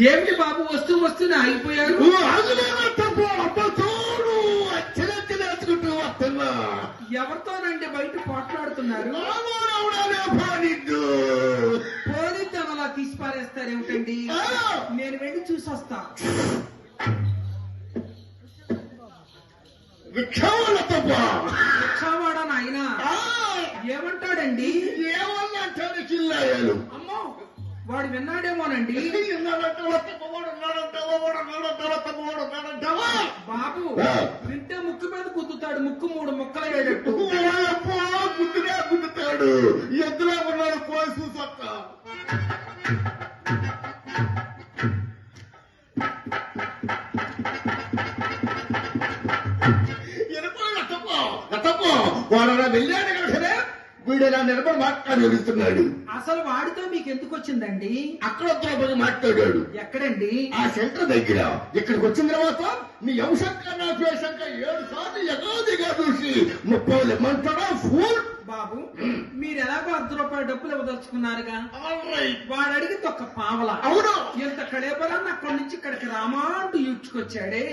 ఏమిటి బాబు వస్తూనే ఆగిపోయారు? వస్తున్నా. ఎవరితోనండి బయట పోట్లాడుతున్నారు? పోలీసు అలా తీసి పారేస్తారు ఏమిటండి? నేను వెళ్ళి చూసొస్తా. రిక్షావాడా నాయన? ఏమంటాడండి? ఏమన్నంటాడు చిల్లాయాలు. అమ్మో, వాడు విన్నాడేమోనండి. బాబు వింటే ముక్కు మీద గుద్దుతాడు, ముక్కు 3 ముక్కలు అయ్యేటట్టు. గుద్దుతాడు. ఎద్దులో ఉన్నాడు పోసు సొక్క. వాడు వెళ్ళాడు కదా సరే, వీడు ఇలా నిలబడి మాట్లాడుతున్నాడు. అసలు వాడితో మీకు ఎందుకు వచ్చిందండి? అక్కడ మాట్లాడాడు. ఎక్కడండి? ఆ సెంటర్ దగ్గర. ఇక్కడికి వచ్చిన తర్వాత నీ అంశంగా నా ద్వేషంగా 7 సార్లు ఎగాదిగా చూసి 30 ఇమ్మంటాడా ఫూల్. బాబు మీరు ఎలాగో 10 రూపాయల డబ్బులు ఇవ్వదలుచుకున్నారుగా, వాడు అడిగితే ఒక పావల. అవును. ఇంత కడేపరాన్ని అక్కడి నుంచి ఇక్కడికి రామా అంటూ ఈడ్చుకొచ్చాడే.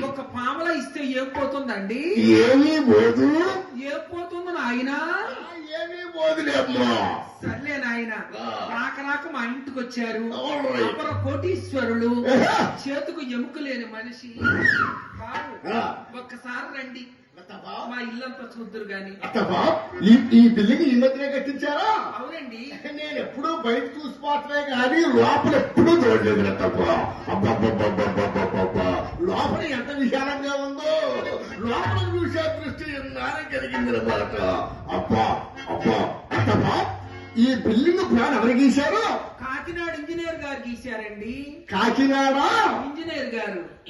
ఒక పావల ఇస్తే ఏం పోతుందండి? ఏమీ పోదు. ఏం పోతుంది నాయన? ఏమీ పోదులేమ్మా. సర్లే నాయన, రాక మా ఇంటికి వచ్చారు. అపర కోటీశ్వరులు, చేతుకు ఎముక లేని మనిషి. బాబు ఒక్కసారి రండి, మా ఇల్లంతా చూద్దరు గాని. ఈ బిల్డింగ్ ఈ మధ్యనే కట్టించారా? అవునండి. నేను ఎప్పుడూ బయట చూసిపోవట్లే కానీ లోపల ఎప్పుడూ చూడలేదు తప్ప. లోపల ఎంత విశాలంగా ఉందో, లోపల చూసే దృష్టి ఎన్నారే కలిగింది అన్నమాట. అబ్బా ఈ బిల్డింగ్ ప్లాన్ ఎవరు గీశారు? కాకినాడ ఇంజనీర్ గారు గీశారండి. కాకినాడ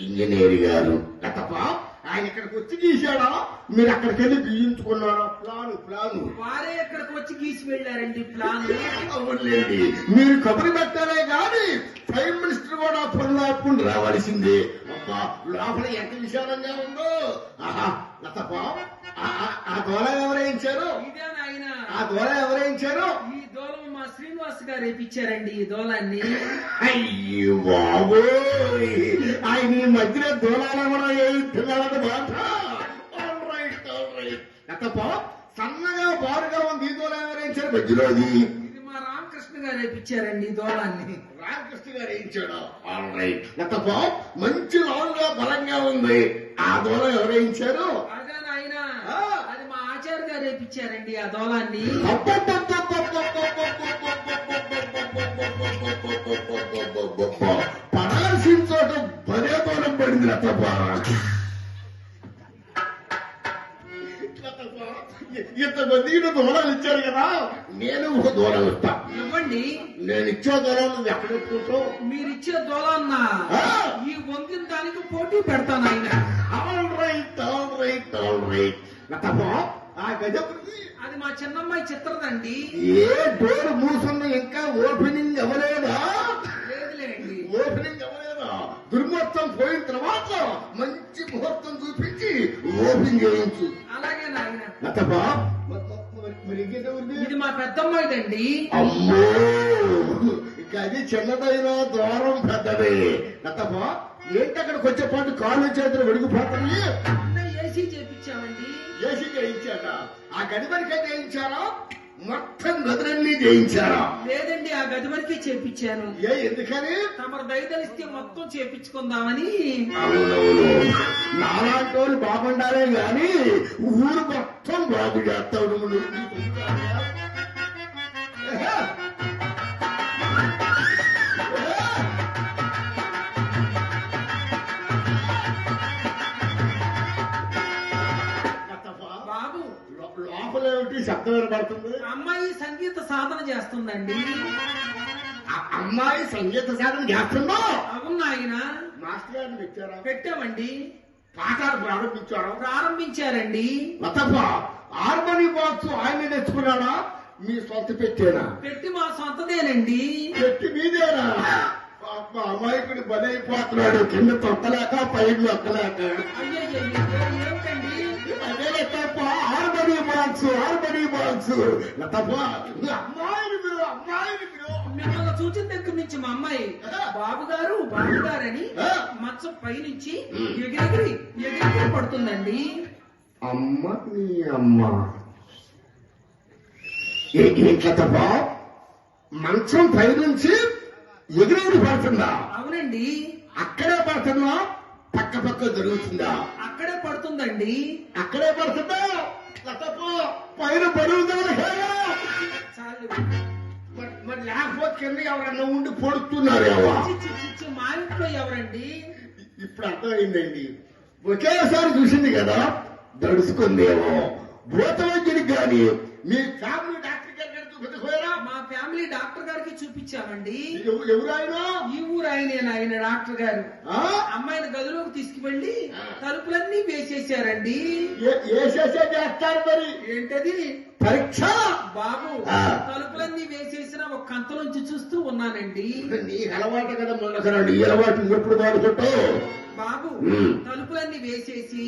ఇంజనీర్ గారు తప్ప ఆయన ఇక్కడికి వచ్చి గీశాడా? మీరు అక్కడికి వెళ్ళి గీయించుకున్నారా? ప్లాను వారే ఇక్కడికి వచ్చి గీసి వెళ్ళారండి ప్లాన్. అవునండి, మీరు కబురు పెట్టారే గాని ప్రైమ్ మినిస్టర్ కూడా పనులు ఆపుకుని రావాల్సిందే. లోపల ఎంత విశాలంగా ఉందో. లతప్ప ఆ దూరం ఎవరేయించారు? ఆ దూరం ఎవరేయించారు? ఈ దూరం మా శ్రీనివాస్ గారు వేపించారండి ఈ దూలాన్ని. అయ్యో బాబోయ్, ఆయన ఈ మధ్యలో దూరాలు కూడా వేయిస్తున్నారన్నమాట. లతప్ప సన్నగా బారుగా ఉంది. ఈ దూరం ఎవరేయించారు మధ్యలో? అది మా రామకృష్ణ గారు వేపించారండి ఈ దూలాన్ని. రామకృష్ణ గారు వేయించాడు. లతప్ప మంచి లావుగా బలంగా ఉంది. ఆ దూరం ఎవరేయించారు? అదే నాయన, అది మా ఆచార్య గారు వేపించారండి ఆ దూలాన్ని. పడాల్సిన చోట భలే దూరం పడింది లతప్ప. ఇంతమంది దూరాలు ఇచ్చారు కదా, నేను ఒక దూరం ఇస్తా. ఇవ్వండి. నేను ఇచ్చే దూరం నువ్వు ఎక్కడ పెట్టుకుంటావు? మీరు ఇచ్చే దూరాన్న ఈ వంగిన దానికి పోటీ పెడతాను ఆయన. లతప్ప ఆ గజం అది మా చిన్నమ్మాయి చిత్రదండి. ఏ డోర్ మూసుంది, ఇంకా ఓపెనింగ్ అవ్వలేదా? లేదులేండి, ఓపెనింగ్ అవ్వలేదా? దుర్ముహూర్తం పోయిన తర్వాత మంచి ముహూర్తం చూపించి ఓపెనింగ్ చేయించు. అలాగే నాయన. లతప్ప ఇది మా పెద్దమ్మాయిదండి. అమ్మో, అది చిన్నదైనా ద్వారం పెద్దదే. లతప్ప ఏంటి అక్కడికి వచ్చేపాటు కాళ్ళు చేతులు వెడిగిపోతాయి? ఏసీ చేయించామండి. ఏసీ చేయించాట. ఆ గది వరకే చేయించారా? మొత్తం గదులన్నీ చేయించారా? లేదండి, ఆ గది వరకే చేపించాను. ఎందుకని? తమరు దయదలిస్తే మొత్తం చేపించుకుందామని. అవునవును, నాలాంటి వాళ్ళు బాగుండాలే గాని ఊరు మొత్తం బాగు చేస్తావు నువ్వు. లోపలేమిటి శబ్దం వినబడుతుంది? అమ్మాయి సంగీత సాధన చేస్తుందండి. అమ్మాయి సంగీత సాధన చేస్తుందా? అవును ఆయన. మాస్టర్ గారిని పెట్టారా? పెట్టామండి. పాఠాలు ప్రారంభించారండి. లతప్ప హార్మోని బాక్స్ ఆయన తెచ్చుకున్నాడా? మీ సొంత పెట్టేనా? పెట్టి మా సొంతదేనండి. పెట్టి మీదేనా? అమాయకుడు బలైపోతున్నాడు, కింద తొక్కలేక పైకి ఎక్కలేక. ఏమిటండి? అదే లతప్ప హార్మోని బాక్స్. లతప్ప అమ్మాయిని మీరు మిమ్మల్ని చూసిన దగ్గర నుంచి మా అమ్మాయి బాబు గారు అని మచ్చ పైనుంచి ఎగిరెగిరి పడుతుందండి. అమ్మ నీ అమ్మ ఏంటబ్బా, మంచం పైనుంచి ఎగిరెగిరి పడుతుందా? అవునండి. అక్కడే పడుతుందా? పక్క పక్క జరుగుతుందా? అక్కడే పడుతుందండి. అక్కడే పడుతుందా? పైన పడుతుంది చాలు. మరి లేకపోతే కింద ఎవరన్నా ఉండి పొడుతున్నారు. మా ఇంట్లో ఎవరండి? ఇప్పుడు అర్థమైందండి. ఒకేసారి చూసింది కదా, దడుచుకుందేమో. భూతవైద్యుడికి కానీ మీ ఫ్యామిలీ డాక్టర్ గారి చూపించకపోయారా? మా ఫ్యామిలీ డాక్టర్ గారికి చూపించామండి. ఎవరు ఆయన? ఈ ఊరు ఆయన డాక్టర్ గారు. అమ్మాయిని గదిలోకి తీసుకువెళ్ళి తలుపులన్నీ వేసేసారండి. వేసేసే చేస్తారు మరి. ఏంటది? పరీక్ష. బాబు తలుపులన్నీ వేసేసిన ఒక కంతలోంచి చూస్తూ ఉన్నానండి. నీ అలవాటు కదా మొన్నకరండి. ఈ అలవాటు ఎప్పుడు వాడుకుంటావు? బాబు తలుపులన్నీ వేసేసి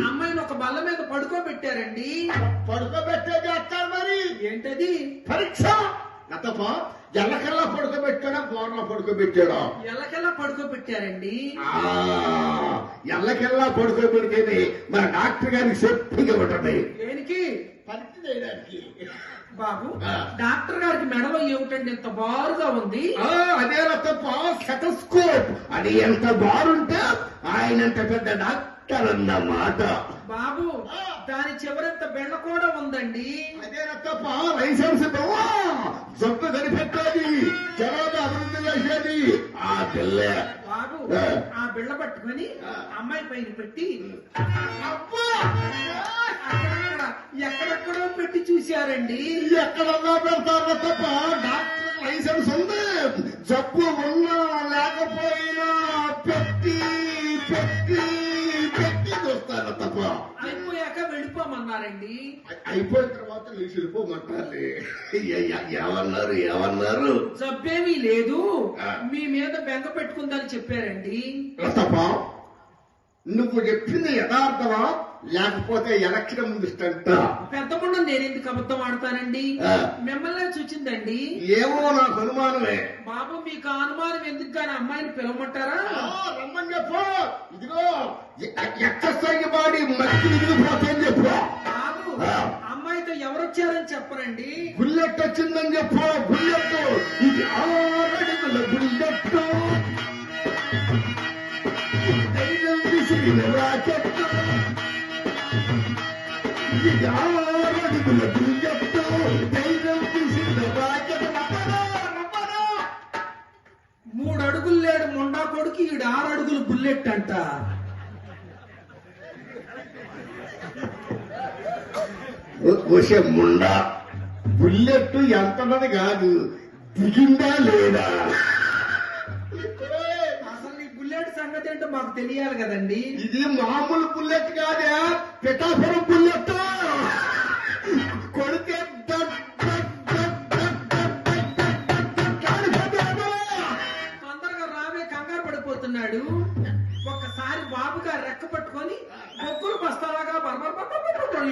అమ్మాయిని ఒక బల్ల మీద పడుకోబెట్టారండి. పడుకోబెట్టే చేస్తారు మరి. ఏంటది? పరీక్ష. గతప ఎల్లకల్లా పడుకోబెట్టాడా, బోర్లా పడుకోబెట్టాడా? ఎల్లకెల్లా పడుకోబెట్టారండి. ఎల్లకెల్లా పడుకోబెడితేనే మన డాక్టర్ గారికి సేఫ్టీగా ఉంటుంది. దేనికి? పరీక్ష చేయడానికి. బాబు డాక్టర్ గారికి మెడలో ఏమిటండి ఇంత బారుగా ఉంది? అదే తప్ప స్టెతస్కోప్. అది ఎంత బారుంటే ఆయన ఎంత పెద్ద డాక్టర్ అన్నమాట. బాబు దాని చివరంత బెండ కూడా ఉందండి. అదే తప్ప లైసెన్స్ జబ్బు కనిపెట్టేది, జనాలు అభివృద్ధి చేసేది ఆ పిల్ల. బాబు ఆ బిళ్ళ పట్టుకొని అమ్మాయి పైన పెట్టి ఎక్కడెక్కడో పెట్టి చూశారండి. ఎక్కడన్నా పెడతారు తప్ప డాక్టర్ లైసెన్స్ ఉంది. జబ్బు ఉన్నా లేకపోయినా పెట్టి పెట్టి పెట్టి చూస్తారు తప్ప. అయిపోయాక వెళ్ళిపోమన్నారండి. అయిపోయిన తర్వాత లేచి వెళ్ళిపోమంటారు. ఏమన్నారు? జబ్బేమీ లేదు, మీ మీద బెంగ పెట్టుకుందని చెప్పారండి. తప్ప నువ్వు చెప్పింది యథార్థమా లేకపోతే ఎలక్షన్ ముందు ఇష్టంట? పెద్ద ముండం నేను ఎందుకు అబద్ధం ఆడతానండి? మిమ్మల్ని చూచిందండి. ఏమో నాకు అనుమానమే. బాబు మీకు అనుమానం ఎందుకు కానీ అమ్మాయిని పిలవమంటారా? రమ్మని చెప్పు. ఇదిగో ఎక్సర్సైజ్ బాడీ మట్టి విరిగిపోతాయని చెప్పు. బాబు అమ్మాయితో ఎవరొచ్చారని చెప్పరండి. బుల్లెట్ వచ్చిందని చెప్పు. బుల్లెట్ ఇది 6 అడుగుల బుల్లెట్. ధైర్యం విసిరిన రాకెట్. ఇది 6 అడుగుల బుల్లెట్. ధైర్యం విసిరిన రాకెట్. 3 అడుగులు లేడు మొండా కొడుకు, ఈడు 6 అడుగులు బుల్లెట్ అంట. వచ్చే ముండా బుల్లెట్ ఎంతన్నది కాదు, దిగిందా లేదా? అసలు ఈ బుల్లెట్ సంగతి ఏంటో మాకు తెలియాలి కదండి. ఇది మామూలు బుల్లెట్ కాదా, పిఠాపురం బుల్లెట్. కొడితే తొందరగా రావే, కంగారు పడిపోతున్నాడు. ఒక్కసారి బాబు గారు రెక్క పట్టుకొని బొక్కులు బస్తాలాగా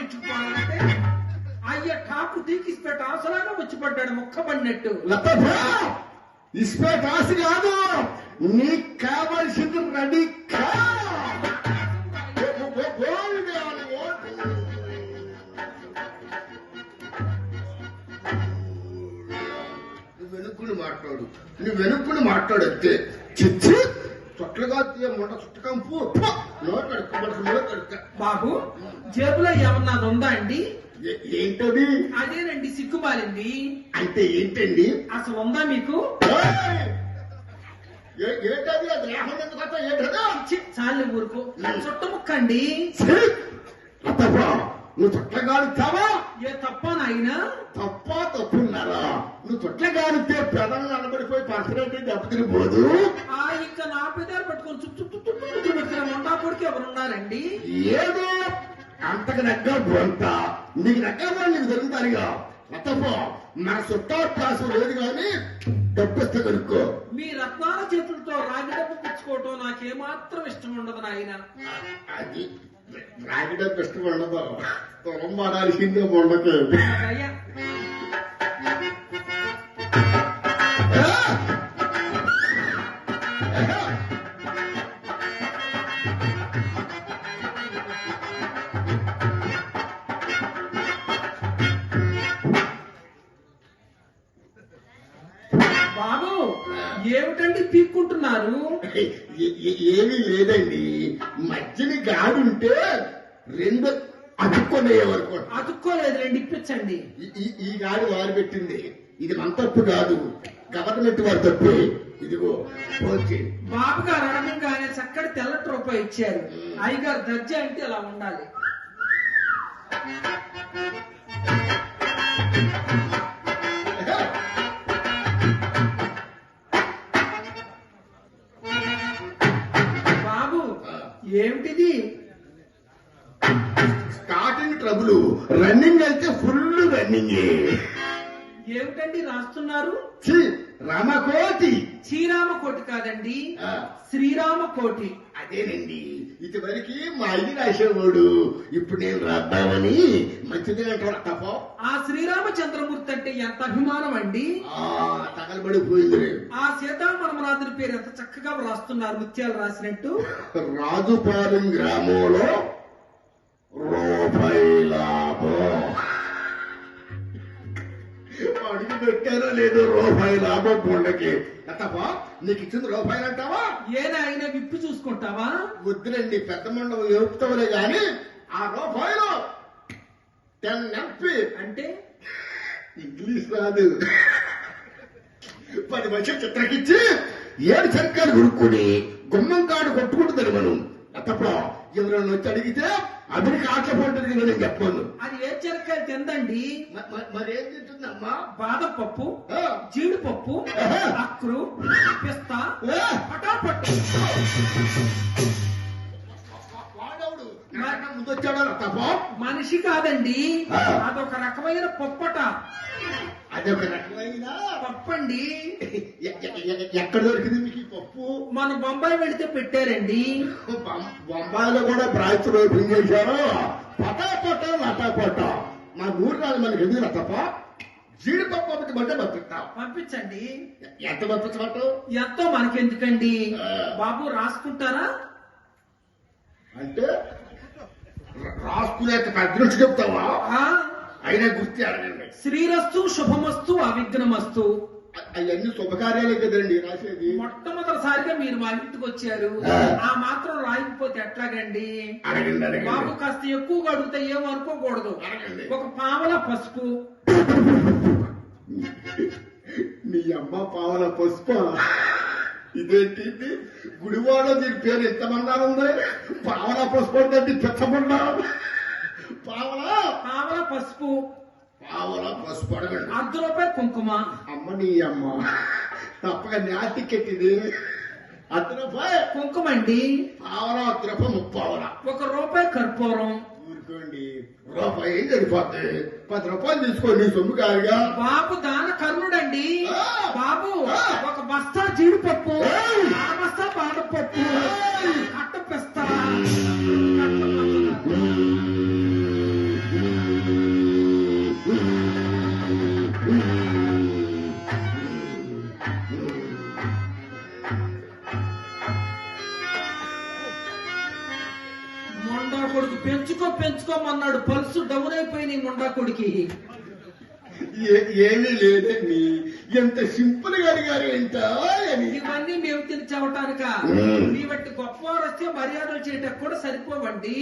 ఇచ్చుకోవాలంటే అయ్య టాకు తీకిసిపెట్ట ఆసలాగా వచ్చి పడ్డాడు మొక్క పడినట్టు. ఇస్పేట్ ఆశ కాదు, నీకు కావాల్సింది రెడీ కా. నువ్వు వెనుక్కుని మాట్లాడొస్తే చిచ్చి చొట్లుగా మొండ చుట్టకంపు బాబు జేబులో ఏమన్నది ఉందా అండి? ఏంటది? అదేనండి సిగ్గుమాలింది. అంటే ఏంటండి? అసలు ఉందా మీకు? ఏంటది? అది లేకుండా ఏంటది? చాలు ఊరుకో, చుట్టముక్కండి. నువ్వు చుట్టగాలుతావా? ఏ తప్ప నాయన? తప్ప తప్పున్నారా? నువ్వు చుట్టగాలితే పెదలు నిలబడిపోయి పర్సనెంట్ దెబ్బతినిపోదు. ఇంకా నా పెదాలు పట్టుకొని చుట్టూ పెట్టిన మొండా కొడుకు ఎవరున్నారండి? ఏదో అంతకు దగ్గర బొంత నీకు దగ్గర నీకు దొరుకుతారుగా. తప్ప మన చుట్టా క్లాసు లేదు కానీ డబ్బిస్తే కనుక్కో. మీ రత్నాల చేతులతో రాగి డబ్బు పుచ్చుకోవటం నాకేమాత్రం ఇష్టం ఉండదు నాయన. అది రాగి డబ్బు ఇష్టం ఉండదు, తొలం పడాల్సిందే ఉండదు. అయ్యా ఏమిటండి పీక్కుంటున్నారు? ఏమీ లేదండి, మధ్యని గాడుంటే రెండు అతుక్కునే వరకు. అతుక్కోలేదులేండి, ఇప్పించండి. ఈ గాడి వారు పెట్టింది, ఇది మన తప్పు కాదు, గవర్నమెంట్ వారి తప్పే. ఇదిగో ఓకే. బాబు గారు అడగంగానే చక్కటి తెల్లటి రూపాయి ఇచ్చారు. అయ్యగారు దర్జా అంటే అలా ఉండాలి. బాబు ఏమిటిది? స్టార్టింగ్ ట్రబుల్, రన్నింగ్ అయితే ఫుల్ రన్నింగ్. ఏమిటండి రాస్తున్నారు? రామకోటి. శ్రీరామకోటి కాదండి, శ్రీరామకోటి. అదేనండి, ఇదివరకు మా ఇది రాసేవాడు, ఇప్పుడు నేను రాద్దామని మంచిది అంటాడు తప్ప. ఆ శ్రీరామచంద్రమూర్తి అంటే ఎంత అభిమానం అండి. తగలబడిపోయింది. ఆ సీతారామరాజుని పేరు ఎంత చక్కగా రాస్తున్నారు, ముత్యాలు రాసినట్టు. రాజుపాలెం గ్రామంలో రూపాయి లాభం. అడుగు పెట్టారో లేదో రూపాయి లాభం కొండకి. తప్ప నీకు ఇచ్చింది రూపాయలు అంటావా? ఏదైనా విప్పి చూసుకుంటావా? వద్దులండి, పెద్ద మండలం ఏపుతావులే గాని ఆ రూపాయలు 10 ఎంపీ అంటే ఇంగ్లీష్ రాదు. 10 మంచి చిత్రకిచ్చి 7 చరకాలు కొనుక్కుని గుమ్మం కాడు కొట్టుకుంటుంది మనం. తప్ప ఎవరైనా వచ్చి అడిగితే అమెరికా ఆటల పండుగ నేను చెప్పాను. అది ఏ చెరకాయలు తిందండి. మరేం తింటుందమ్మా? బాదపప్పు, జీడిపప్పు, అక్రు, పిస్తా, పటాపట్టు. వాడవుడు ముందు వచ్చాడు తప్ప మనిషి కాదండి, అదొక రకమైన పప్పట. అదొక రకమైన పప్పండి. ఎక్కడ దొరికింది మీకు ఈ పప్పు? మన బొంబాయి వెళితే పెట్టారండి. బొంబాయిలో కూడా బ్రాంచ్ ఓపెన్ చేశారు. పటాపట లటాపట. మా ఊరు రాదు మనకి ఎందుకు తప్ప. జీడిపప్పు పంపించమంటే పంపిస్తాం. పంపించండి. ఎంత పంపించమంట? ఎంతో మనకెందుకండి బాబు, రాసుకుంటారా? అంటే రాసుకునే అదృష్టి చెప్తావా? అయినా గుర్తి అడగండి. శ్రీరస్తు శుభమస్తు అవిఘ్నమస్తు. అవన్నీ శుభకార్యాలే కదండి రాసేది. మొట్టమొదటిసారిగా మీరు మా ఇంటికి వచ్చారు, ఆ మాత్రం రాయకపోతే ఎట్లాగండి? అడగండి. బాబు కాస్త ఎక్కువగా అడిగితే ఏమనుకోకూడదు. ఒక పావల పసుపు. మీ అమ్మ పావల పసుపు? ఇదేంటి గుడివాడ, దీని పేరు ఎంతమంది ఉంది? పావల పసుపు అంటే పెచ్చమన్నా. పావల పసుపు. పావల పసుపు అడగండి. ₹1 కుంకుమ. అమ్మ నీ అమ్మ, తప్పక న్యాటికెట్ ఇది. ₹1 కుంకుమ అండి. పావల ₹1 ముప్పావల. ₹1 కర్పూరం. ఊరుకోండి, రూపాయి ఏం సరిపోద్ది? ₹10 తీసుకోండి, సొమ్ము కాదుగా. బాబు దాన కర్ణుడండి. బాబు ఒక బస్తా జీడిపప్పు, ఆ బస్తా బాదపప్పు, కట్ట పిస్తా. మొండా కొడుకు పెంచుకోమన్నాడు, పల్సు డౌన్ అయిపోయినాయి మొండా కొడుకి. ఏమీ లేదండి, ఎంత సింపుల్ గా అడిగారు ఎంత. ఇవన్నీ మేము తెలిచవటానిక మీ బట్టి గొప్పవారు వస్తే మర్యాదలు చేయటం కూడా సరిపోవండి.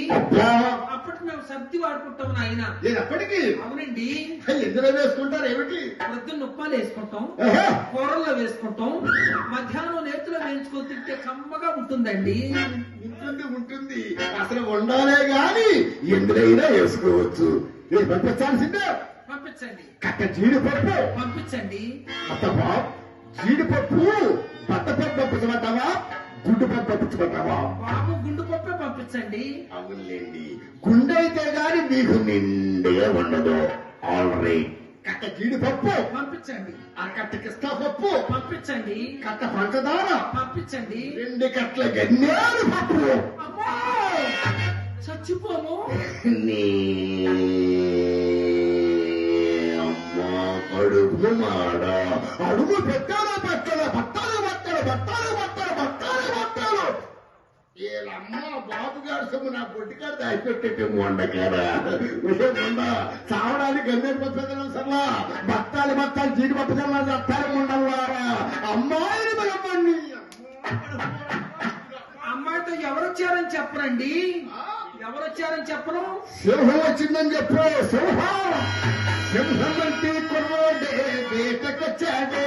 అప్పటికి మేము సర్ది వాడుకుంటాం నాయన. అప్పటికి? అవునండి. ఎందులో వేసుకుంటారు? ఏమిటి? ప్రొద్దున్న ఉప్మాలు వేసుకుంటాం, కూరల్లో వేసుకుంటాం, మధ్యాహ్నం నేతిలో వేయించుకొని తింటే కమ్మగా ఉంటుందండి. ఉంటుంది. అసలు వండాలే గాని ఎందులైనా వేసుకోవచ్చు. పంపించాల్సిందే. పంపించండి. కట్ట జీడిపప్పు పంపించండి. అత్తవా, జీడిపప్పు బట్టపప్పు పంపించమంటావా, గుడ్డు పప్పు పంపించమంటావా? బాబు గుండు పప్పే పంపించండి. అవునులేండి, గుండె అయితే గాని మీకు నిండుగా ఉండదు. ఆల్ రైట్, కట్ట జీడిపప్పు పంపించండి. ఆ కట్ట కిస్తా పప్పు పంపించండి. కట్ట పంచదార పంపించండి. 2 కట్ల గన్నేరు పప్పు. అమ్మో, చచ్చిపోము. అడుగు మాడ అడుగు పెట్టాలో బట్టలు బట్టలు బట్టలు బట్టలు బట్టలు బట్టలు బట్టలు. వీళ్ళమ్మ బాబు గారు సొమ్ము నా పొట్టికారు దాచిపెట్టేమో వండకారా ఉండ చావడానికి గంగేరు పచ్చదనం సర్లా బత్తాలు జీడి పచ్చదనం చట్టాలు ఉండల్లారా అమ్మాయిని బలపండి అమ్మాయితో ఎవరొచ్చారని చెప్పరండి, ఎవరొచ్చారని చెప్పరు. సింహం వచ్చిందని చెప్పు. సింహం అంటే కుర్రోడే వేటకొచ్చాడే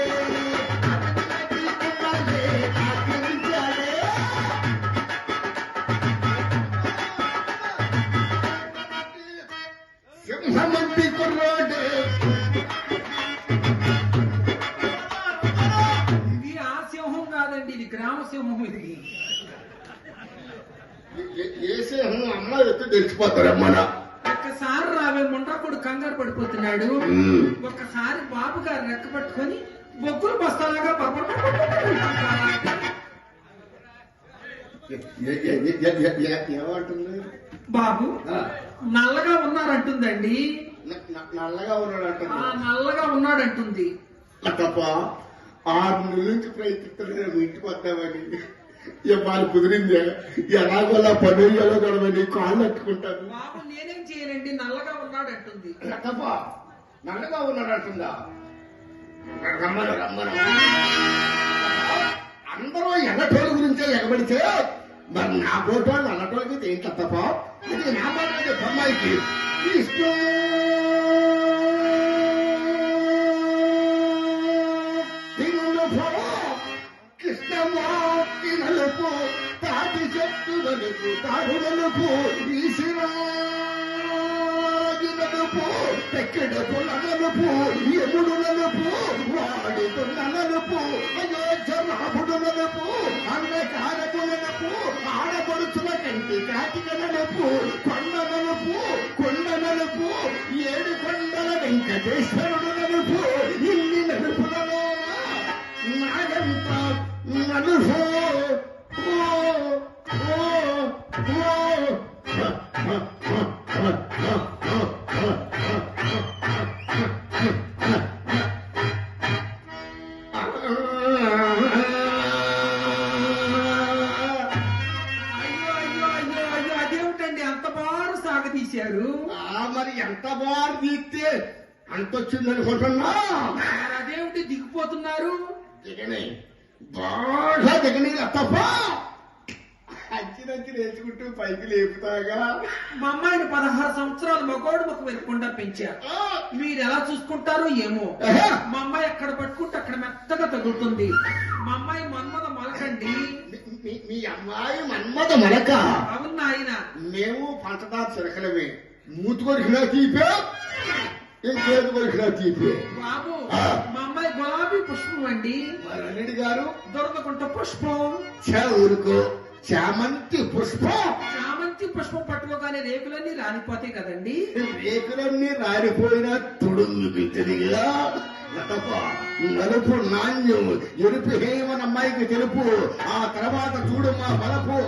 సింహమంతి కుర్రోడే. ఇది ఆ సింహం కాదండి, ఇది గ్రామ సింహం. ఇది ఏ సింహం అమ్మ ఎత్తు తెలిసిపోతారమ్మా. ఒక్కసారి రావే ముండ్రకుడు కంగారు పడిపోతున్నాడు. ఒక్కసారి బాబు గారు రెక్క పట్టుకొని బొగ్గులు బస్తాలాగా ఏమంటుంది బాబు నల్లగా ఉన్నారంటుందండి. నల్లగా ఉన్నాడంట. నల్లగా ఉన్నాడంటుంది. తప్ప 6 నెలల నుంచి ప్రయత్నిస్తున్నాను మీ ఇంటికి వద్దామని. ఇవాళ కుదిరిందే ఎలాగోలా పనుల్లో గడవని కాళ్ళు అట్టుకుంటాను. బాబు నేనేం చేయనండి, నల్లగా ఉన్నాడంటుంది. తప్ప నల్లగా ఉన్నాడంటుందా? రమ్మను రమ్మను. అందరూ ఎల్లటోళ్ళ గురించే ఎగబడితే మరి నా పోటో నల్లటోళ్ళకి ఏంటి తప్ప? ఇది నా మాట అమ్మాయికి ఇష్టం. కృష్ణమాకి నలుపు తాటి చెట్టు నలుపు తాడు నలుపు ఈశ్వరాజు నలుపు తెక్కెడ పొల నలుపు యముడు నలుపు వాడుతున్న నలుపు అయోధ్య రాముడు నలుపు అంధకారపు నలుపు ఆడపడుచుల కంటి కాటిక నలుపు కొండ నలుపు 7 కొండల వెంకటేశ్వరుడు నలుపు. ఇన్ని నలుపులలో నాగంత నలుపు. అదేమిటండి అంత బారు సాగతీశారు? మరి ఎంత బారు తీస్తే అంతొచ్చిందనుకుంటున్నా. అదేమిటి దిగిపోతున్నారు? దిగని బాగా దిగని తప్ప అంచి నేర్చుకుంటూ పైకి లేపుతాగా. మా అమ్మాయిని 16 సంవత్సరాలు మగోడు ముఖం వెతుకుండా పెంచారు. మీరు ఎలా చూసుకుంటారో ఏమో. మా అమ్మాయి ఎక్కడ పట్టుకుంటే అక్కడ మెత్తగా తగులుతుంది. మా అమ్మాయి మన్మద మలకండి. మీ అమ్మాయి మన్మద మలక? అవునా ఆయన? మేము పంచదార చిరకలవి. మూతి కొరికినా తీపే, ఇంకేది కొరికినా తీపే. బాబు మా అమ్మాయి గులాబీ పుష్పం అండి. అల్లుడి గారు దొరకకుంట పుష్పం. ఊరుకో, చామంతి పుష్పం. చామంతి పుష్పం పట్టుకోగానే రేకులన్నీ రాలిపోతాయి కదండి. రేకులన్నీ రాలిపోయినా తుడుందుకు తిరిగిలా. నలుపు నాణ్యం, ఎరుపు హేమన్ అమ్మాయికి తెలుపు. ఆ తర్వాత చూడు మా బలపు.